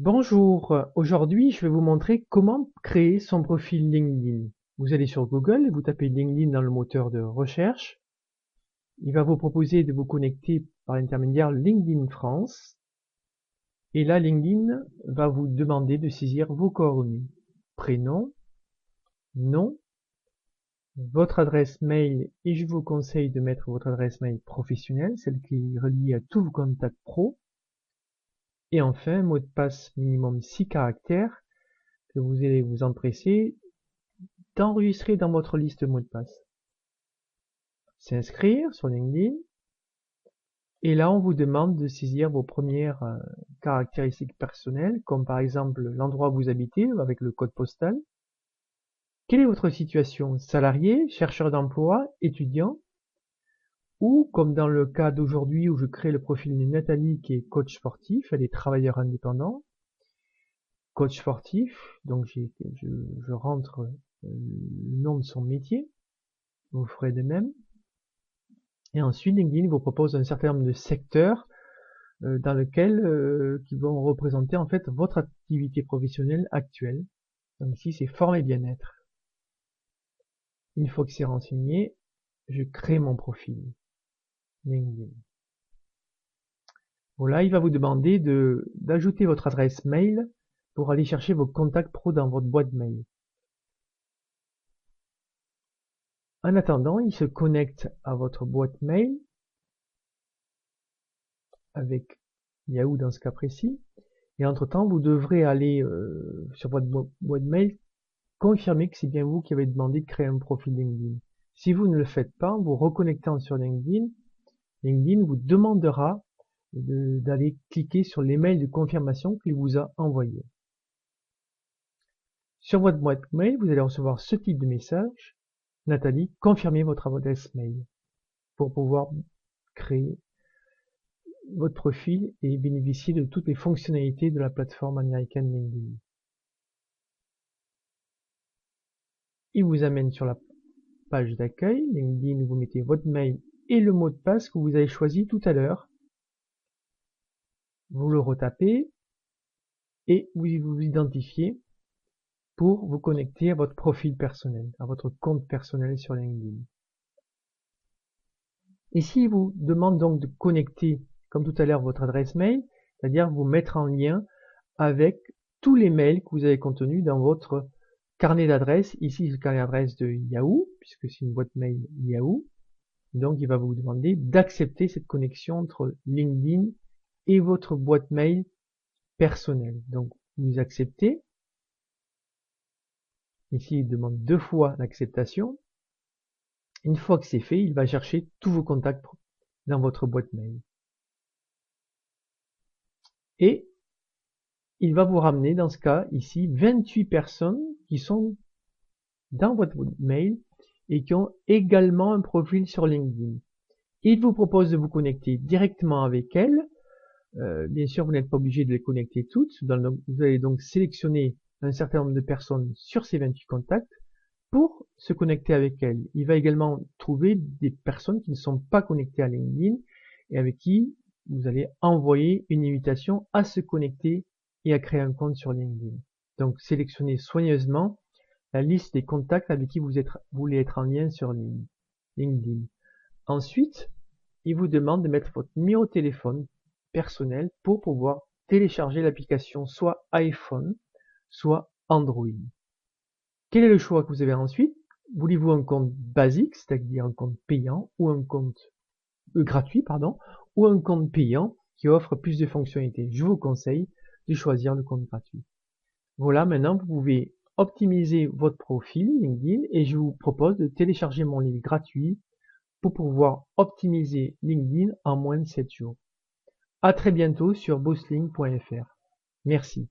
Bonjour, aujourd'hui je vais vous montrer comment créer son profil LinkedIn. Vous allez sur Google et vous tapez LinkedIn dans le moteur de recherche. Il va vous proposer de vous connecter par l'intermédiaire LinkedIn France. Et là, LinkedIn va vous demander de saisir vos coordonnées. Prénom, nom, votre adresse mail, et je vous conseille de mettre votre adresse mail professionnelle, celle qui est reliée à tous vos contacts pro. Et enfin, mot de passe minimum 6 caractères que vous allez vous empresser d'enregistrer dans votre liste de mots de passe. S'inscrire sur LinkedIn. Et là, on vous demande de saisir vos premières caractéristiques personnelles, comme par exemple l'endroit où vous habitez avec le code postal. Quelle est votre situation? Salarié, chercheur d'emploi, étudiant? Ou, comme dans le cas d'aujourd'hui où je crée le profil de Nathalie qui est coach sportif, elle est travailleur indépendant. Coach sportif, donc je rentre le nom de son métier. Vous ferez de même. Et ensuite, LinkedIn vous propose un certain nombre de secteurs dans lesquels qui vont représenter en fait votre activité professionnelle actuelle. Donc ici, c'est forme et bien-être. Une fois que c'est renseigné, je crée mon profil LinkedIn. Voilà, il va vous demander d'ajouter votre adresse mail pour aller chercher vos contacts pro dans votre boîte mail. En attendant, il se connecte à votre boîte mail avec Yahoo dans ce cas précis. Et entre-temps, vous devrez aller sur votre boîte mail, confirmer que c'est bien vous qui avez demandé de créer un profil LinkedIn. Si vous ne le faites pas, en vous reconnectant sur LinkedIn, LinkedIn vous demandera d'aller cliquer sur l'email de confirmation qu'il vous a envoyé. Sur votre boîte mail, vous allez recevoir ce type de message. Nathalie, confirmez votre adresse mail pour pouvoir créer votre profil et bénéficier de toutes les fonctionnalités de la plateforme américaine LinkedIn. Il vous amène sur la page d'accueil. LinkedIn, vous mettez votre mail et le mot de passe que vous avez choisi tout à l'heure. Vous le retapez et vous vous identifiez pour vous connecter à votre profil personnel, à votre compte personnel sur LinkedIn. Ici, il vous demande donc de connecter, comme tout à l'heure, votre adresse mail, c'est-à-dire vous mettre en lien avec tous les mails que vous avez contenus dans votre carnet d'adresses. Ici, c'est le carnet d'adresses de Yahoo, puisque c'est une boîte mail Yahoo. Donc, il va vous demander d'accepter cette connexion entre LinkedIn et votre boîte mail personnelle. Donc, vous acceptez. Ici, il demande 2 fois l'acceptation. Une fois que c'est fait, il va chercher tous vos contacts dans votre boîte mail. Et il va vous ramener, dans ce cas, ici, 28 personnes qui sont dans votre mail et qui ont également un profil sur LinkedIn. Il vous propose de vous connecter directement avec elles. Bien sûr, vous n'êtes pas obligé de les connecter toutes. Vous allez donc sélectionner un certain nombre de personnes sur ces 28 contacts pour se connecter avec elles. Il va également trouver des personnes qui ne sont pas connectées à LinkedIn et avec qui vous allez envoyer une invitation à se connecter et à créer un compte sur LinkedIn. Donc, sélectionnez soigneusement la liste des contacts avec qui vous voulez être en lien sur LinkedIn. Ensuite, il vous demande de mettre votre numéro de téléphone personnel pour pouvoir télécharger l'application soit iPhone, soit Android. Quel est le choix que vous avez ensuite? Voulez-vous un compte basique, c'est-à-dire un compte payant, ou un compte gratuit, pardon, ou un compte payant qui offre plus de fonctionnalités? Je vous conseille de choisir le compte gratuit. Voilà, maintenant vous pouvez optimiser votre profil LinkedIn et je vous propose de télécharger mon livre gratuit pour pouvoir optimiser LinkedIn en moins de 7 jours. À très bientôt sur boostlink.fr. Merci.